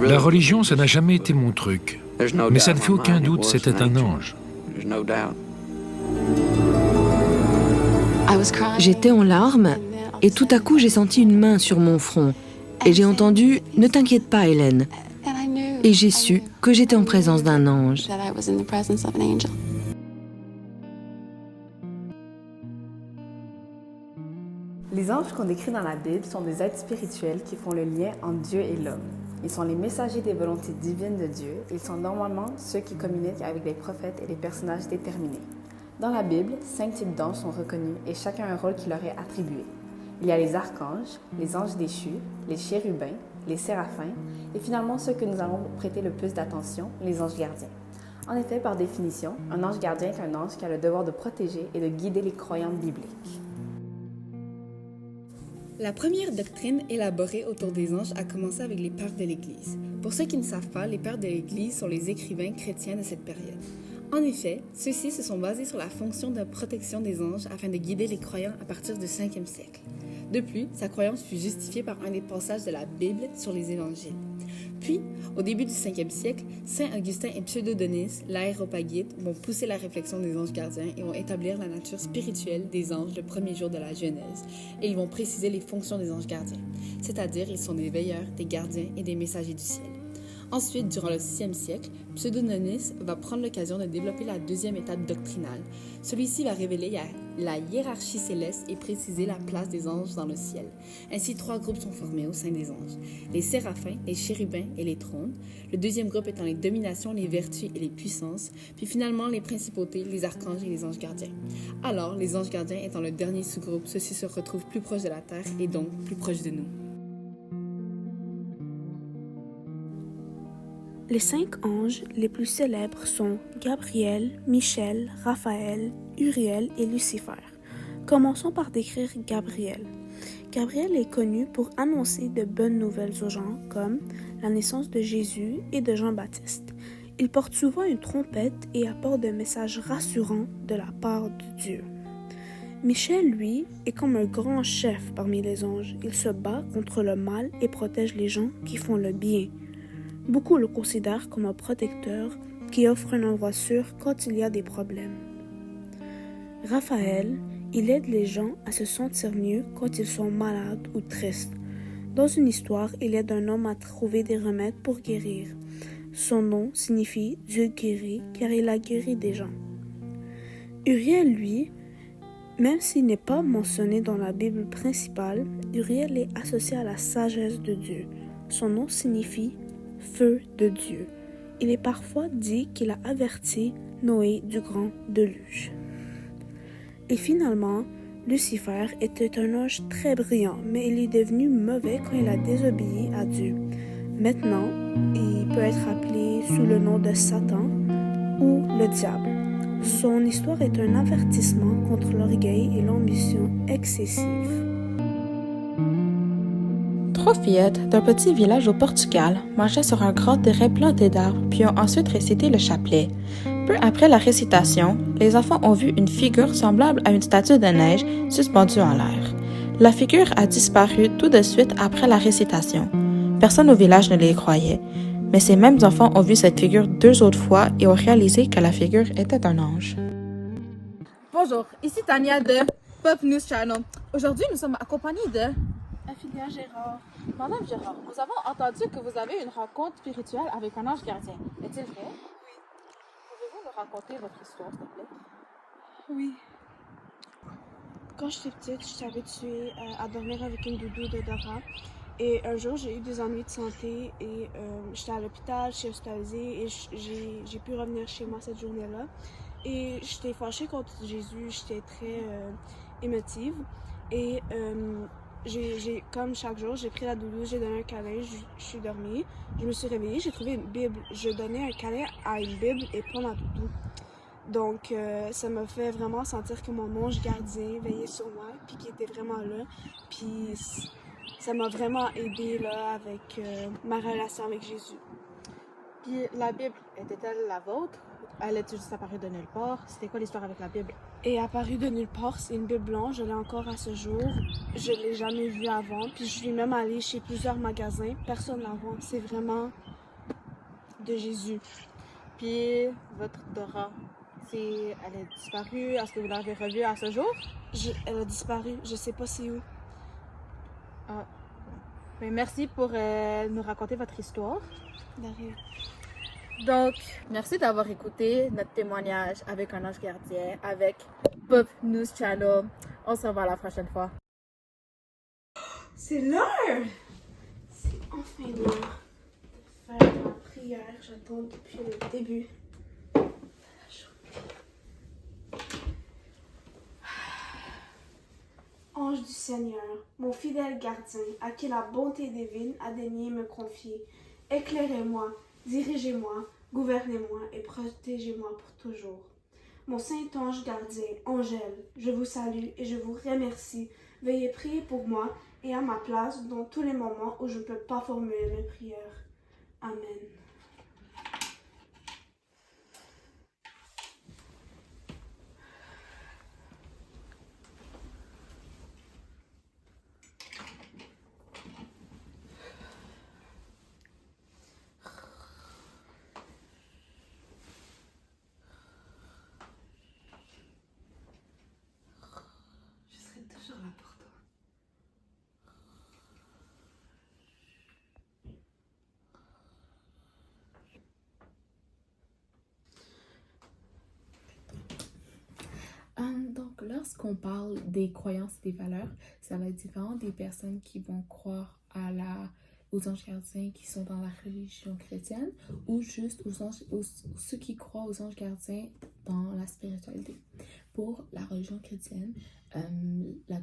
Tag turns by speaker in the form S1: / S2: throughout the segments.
S1: La religion, ça n'a jamais été mon truc. Mais ça ne fait aucun doute, c'était un ange.
S2: J'étais en larmes et tout à coup j'ai senti une main sur mon front et j'ai entendu « Ne t'inquiète pas, Hélène ». Et j'ai su que j'étais en présence d'un ange.
S3: Les anges qu'on décrit dans la Bible sont des êtres spirituels qui font le lien entre Dieu et l'homme. Ils sont les messagers des volontés divines de Dieu. Ils sont normalement ceux qui communiquent avec les prophètes et les personnages déterminés. Dans la Bible, 5 types d'anges sont reconnus et chacun a un rôle qui leur est attribué. Il y a les archanges, les anges déchus, les chérubins, les séraphins et finalement ceux que nous allons prêter le plus d'attention, les anges gardiens. En effet, par définition, un ange gardien est un ange qui a le devoir de protéger et de guider les croyants bibliques.
S4: La première doctrine élaborée autour des anges a commencé avec les pères de l'Église. Pour ceux qui ne savent pas, les pères de l'Église sont les écrivains chrétiens de cette période. En effet, ceux-ci se sont basés sur la fonction de protection des anges afin de guider les croyants à partir du 5e siècle. De plus, sa croyance fut justifiée par un des passages de la Bible sur les évangiles. Puis, au début du 5e siècle, Saint Augustin et Pseudo-Denis, l'aréopagite, vont pousser la réflexion des anges gardiens et vont établir la nature spirituelle des anges le premier jour de la Genèse. Et ils vont préciser les fonctions des anges gardiens, c'est-à-dire ils sont des veilleurs, des gardiens et des messagers du ciel. Ensuite, durant le 6e siècle, Pseudo-Denis va prendre l'occasion de développer la deuxième étape doctrinale. Celui-ci va révéler la hiérarchie céleste et préciser la place des anges dans le ciel. Ainsi, 3 groupes sont formés au sein des anges. Les séraphins, les chérubins et les trônes. Le deuxième groupe étant les dominations, les vertus et les puissances. Puis finalement, les principautés, les archanges et les anges gardiens. Alors, les anges gardiens étant le dernier sous-groupe, ceux-ci se retrouvent plus proches de la terre et donc plus proches de nous.
S5: Les 5 anges les plus célèbres sont Gabriel, Michel, Raphaël, Uriel et Lucifer. Commençons par décrire Gabriel. Gabriel est connu pour annoncer de bonnes nouvelles aux gens comme la naissance de Jésus et de Jean-Baptiste. Il porte souvent une trompette et apporte des messages rassurants de la part de Dieu. Michel, lui, est comme un grand chef parmi les anges. Il se bat contre le mal et protège les gens qui font le bien. Beaucoup le considèrent comme un protecteur qui offre un endroit sûr quand il y a des problèmes. Raphaël, il aide les gens à se sentir mieux quand ils sont malades ou tristes. Dans une histoire, il aide un homme à trouver des remèdes pour guérir. Son nom signifie Dieu guérit car il a guéri des gens. Uriel, lui, même s'il n'est pas mentionné dans la Bible principale, Uriel est associé à la sagesse de Dieu. Son nom signifie feu de Dieu. Il est parfois dit qu'il a averti Noé du grand déluge. Et finalement, Lucifer était un ange très brillant, mais il est devenu mauvais quand il a désobéi à Dieu. Maintenant, il peut être appelé sous le nom de Satan ou le diable. Son histoire est un avertissement contre l'orgueil et l'ambition excessive.
S6: 3 fillettes d'un petit village au Portugal marchaient sur un grand terrain planté d'arbres puis ont ensuite récité le chapelet. Peu après la récitation, les enfants ont vu une figure semblable à une statue de neige suspendue en l'air. La figure a disparu tout de suite après la récitation. Personne au village ne les croyait, mais ces mêmes enfants ont vu cette figure 2 autres fois et ont réalisé que la figure était un ange.
S7: Bonjour, ici Tania de Pop News Channel. Aujourd'hui, nous sommes accompagnés de
S8: Ophélia Gérard.
S7: Madame Gérard. Nous avons entendu que vous avez une rencontre spirituelle avec un ange gardien. Est-il vrai?
S8: Oui.
S7: Pouvez-vous nous raconter votre histoire, s'il vous plaît?
S8: Oui. Quand j'étais petite, j'étais habituée à dormir avec une doudou de Dora. Et un jour, j'ai eu des ennuis de santé et j'étais à l'hôpital, je suis hospitalisée et j'ai pu revenir chez moi cette journée-là. Et j'étais fâchée contre Jésus, j'étais très émotive. Et comme chaque jour, j'ai pris la doudou, j'ai donné un câlin, je suis dormie. Je me suis réveillée, j'ai trouvé une Bible. Je donnais un câlin à une Bible et pas ma doudou. Donc, ça m'a fait vraiment sentir que mon ange gardien veillait sur moi, puis qu'il était vraiment là. Puis, ça m'a vraiment aidée là, avec ma relation avec Jésus.
S7: Puis la Bible, était-elle la vôtre? Elle est juste apparue de nulle part? C'était quoi l'histoire avec la Bible?
S8: Et apparue de nulle part, c'est une Bible blanche, je l'ai encore à ce jour. Je ne l'ai jamais vue avant, puis je suis même allée chez plusieurs magasins, personne ne la vend. C'est vraiment de Jésus.
S7: Puis, votre Dora, elle est disparue. Est-ce que vous l'avez revue à ce jour?
S8: Elle a disparu, je sais pas c'est où.
S7: Ah. Mais merci pour nous raconter votre histoire.
S8: De rien.
S7: Donc, merci d'avoir écouté notre témoignage avec un ange gardien, avec Pop News Channel. On se revoit la prochaine fois.
S8: C'est l'heure! C'est enfin l'heure de faire ma prière. J'attends depuis le début de la journée. Ange du Seigneur, mon fidèle gardien, à qui la bonté divine a daigné me confier, éclairez-moi, dirigez-moi, gouvernez-moi et protégez-moi pour toujours. Mon saint ange gardien, Angèle, je vous salue et je vous remercie. Veuillez prier pour moi et à ma place dans tous les moments où je ne peux pas formuler mes prières. Amen. Je serai toujours là pour toi.
S6: Donc, lorsqu'on parle des croyances et des valeurs, ça va être différent des personnes qui vont croire aux anges gardiens qui sont dans la religion chrétienne ou juste ceux qui croient aux anges gardiens dans la spiritualité. Pour la religion chrétienne, la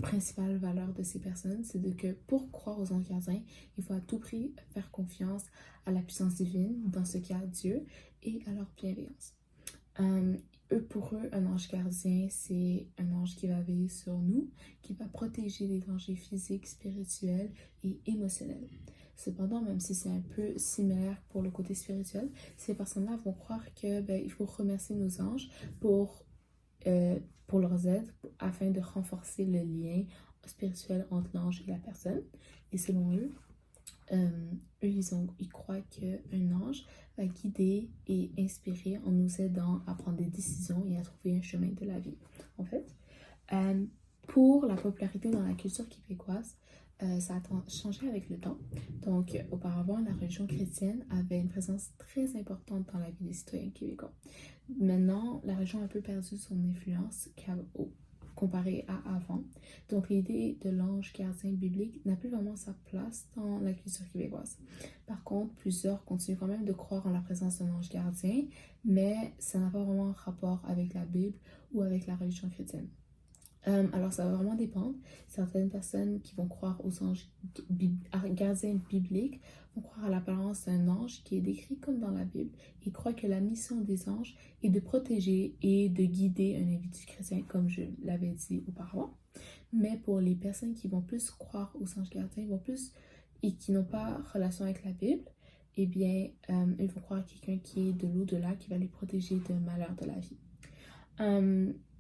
S6: principale valeur de ces personnes, c'est que pour croire aux anges gardiens, il faut à tout prix faire confiance à la puissance divine, dans ce cas Dieu, et à leur bienveillance. Pour eux, un ange gardien, c'est un ange qui va veiller sur nous, qui va protéger les dangers physiques, spirituels et émotionnels. Cependant, même si c'est un peu similaire pour le côté spirituel, ces personnes-là vont croire il faut remercier nos anges pour leurs aides afin de renforcer le lien spirituel entre l'ange et la personne. Et selon eux, ils croient qu'un ange va guider et inspirer en nous aidant à prendre des décisions et à trouver un chemin de la vie. En fait, pour la popularité dans la culture québécoise, ça a changé avec le temps. Donc, auparavant, la religion chrétienne avait une présence très importante dans la vie des citoyens québécois. Maintenant, la religion a un peu perdu son influence comparé à avant. Donc, l'idée de l'ange gardien biblique n'a plus vraiment sa place dans la culture québécoise. Par contre, plusieurs continuent quand même de croire en la présence d'un ange gardien, mais ça n'a pas vraiment rapport avec la Bible ou avec la religion chrétienne. Alors, ça va vraiment dépendre. Certaines personnes qui vont croire aux anges gardiens bibliques vont croire à l'apparence d'un ange qui est décrit comme dans la Bible et croient que la mission des anges est de protéger et de guider un individu chrétien, comme je l'avais dit auparavant. Mais pour les personnes qui vont plus croire aux anges gardiens et qui n'ont pas relation avec la Bible, eh bien, ils vont croire à quelqu'un qui est de l'au-delà, qui va les protéger d'un malheur de la vie.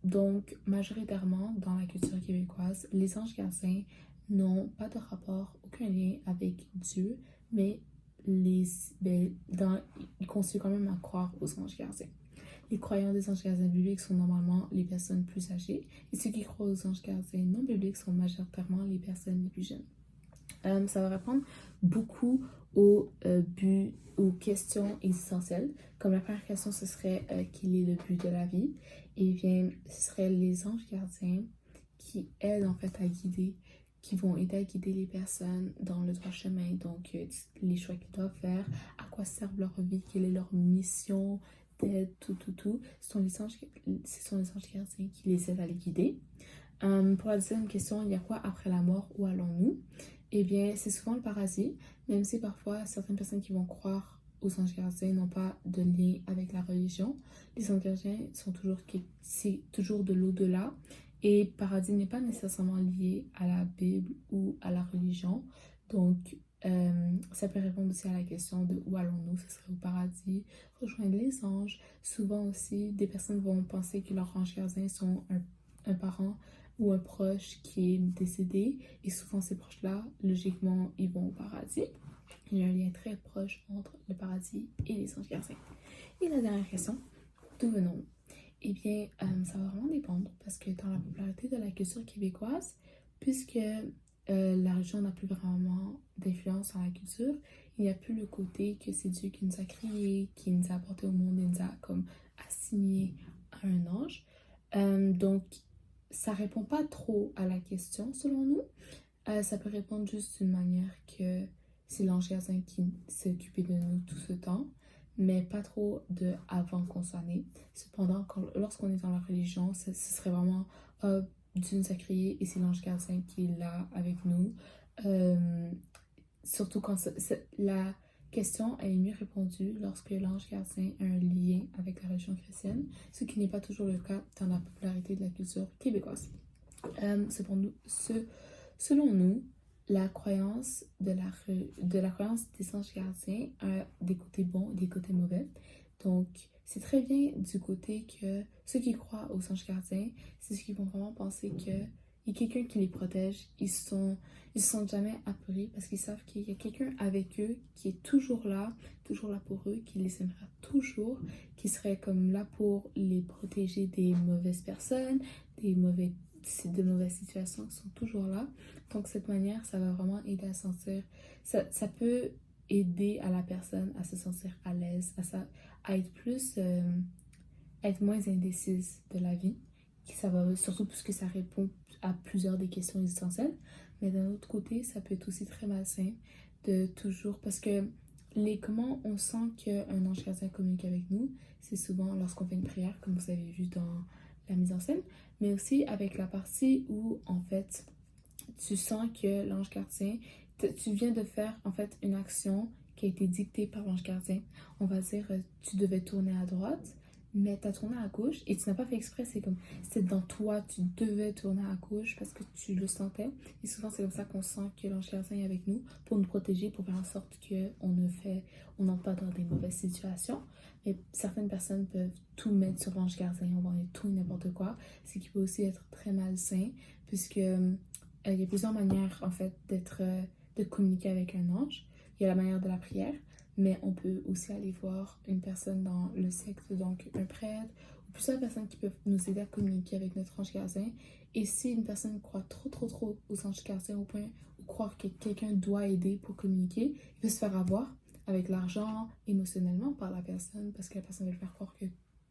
S6: Donc, majoritairement, dans la culture québécoise, les anges gardiens n'ont pas de rapport, aucun lien avec Dieu, mais ils continuent quand même à croire aux anges gardiens. Les croyants des anges gardiens bibliques sont normalement les personnes plus âgées, et ceux qui croient aux anges gardiens non bibliques sont majoritairement les personnes les plus jeunes. Ça va répondre beaucoup aux questions existentielles. Comme la première question, ce serait quel est le but de la vie? Et bien, ce serait les anges gardiens qui aident en fait à guider, qui vont aider à guider les personnes dans le droit chemin. Donc, les choix qu'ils doivent faire, à quoi servent leur vie, quelle est leur mission d'aide, tout. Ce sont les anges gardiens qui les aident à les guider. Pour la deuxième question, il y a quoi après la mort? Où allons-nous? Eh bien, c'est souvent le paradis, même si parfois certaines personnes qui vont croire aux anges gardiens n'ont pas de lien avec la religion. Les anges gardiens c'est toujours de l'au-delà, et paradis n'est pas nécessairement lié à la Bible ou à la religion. Donc, ça peut répondre aussi à la question de où allons-nous? Ce serait au paradis, rejoindre les anges. Souvent aussi, des personnes vont penser que leurs anges gardiens sont un parent ou un proche qui est décédé, et souvent ces proches-là, logiquement, ils vont au paradis.
S9: Il y a un lien très proche entre le paradis et les anges gardiens. Et la dernière question, d'où venons-nous? Eh bien, ça va vraiment dépendre parce que dans la popularité de la culture québécoise, puisque la religion n'a plus vraiment d'influence dans la culture, il n'y a plus le côté que c'est Dieu qui nous a créés, qui nous a apporté au monde et nous a comme assigné à un ange. Donc, ça répond pas trop à la question selon nous. Ça peut répondre juste d'une manière que c'est l'ange gardien qui s'est occupé de nous tout ce temps, mais pas trop de avant qu'on soit né. Cependant, lorsqu'on est dans la religion, ce serait vraiment Dieu nous a créé et c'est l'ange gardien qui est là avec nous. Surtout quand la question est mieux répondue lorsque l'ange gardien a un lien avec la religion chrétienne, ce qui n'est pas toujours le cas dans la popularité de la culture québécoise. Selon nous, la croyance de la croyance des anges gardiens a des côtés bons et des côtés mauvais. Donc, c'est très bien du côté que ceux qui croient aux anges gardiens, c'est ceux qui vont vraiment penser qu'il y a quelqu'un qui les protège. Ils se sentent jamais apeurés parce qu'ils savent qu'il y a quelqu'un avec eux qui est toujours là pour eux, qui les aimera toujours, qui serait comme là pour les protéger des mauvaises personnes, de mauvaises situations qui sont toujours là. Donc, cette manière, ça va vraiment aider à sentir... Ça peut aider à la personne à se sentir à l'aise, à être plus... être moins indécise de la vie. Ça va, surtout puisque ça répond à plusieurs des questions existentielles. Mais d'un autre côté, ça peut être aussi très malsain de toujours... Parce que comment on sent qu'un ange gardien communique avec nous, c'est souvent lorsqu'on fait une prière, comme vous avez vu dans la mise en scène, mais aussi avec la partie où, en fait, tu sens que l'ange gardien, tu viens de faire, en fait, une action qui a été dictée par l'ange gardien. On va dire, tu devais tourner à droite, mais tu as tourné à gauche et tu n'as pas fait exprès. C'est comme, c'était dans toi, tu devais tourner à gauche parce que tu le sentais. Et souvent, c'est comme ça qu'on sent que l'ange gardien est avec nous pour nous protéger, pour faire en sorte qu'on n'entre pas dans des mauvaises situations. Mais certaines personnes peuvent tout mettre sur l'ange gardien, on va mettre tout et n'importe quoi, ce qui peut aussi être très malsain, puisque il y a plusieurs manières, en fait, de communiquer avec un ange. Il y a la manière de la prière, mais on peut aussi aller voir une personne dans le secte, donc un prêtre, ou plusieurs personnes qui peuvent nous aider à communiquer avec notre ange gardien. Et si une personne croit trop aux anges gardiens au point où croire que quelqu'un doit aider pour communiquer, il peut se faire avoir avec l'argent, émotionnellement par la personne, parce que la personne va le faire croire que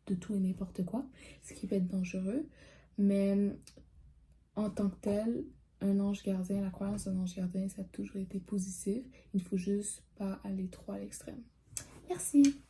S9: de tout et n'importe quoi, ce qui peut être dangereux. Mais en tant que tel, un ange gardien, la croyance d'un ange gardien, ça a toujours été positif. Il ne faut juste pas aller trop à l'extrême. Merci!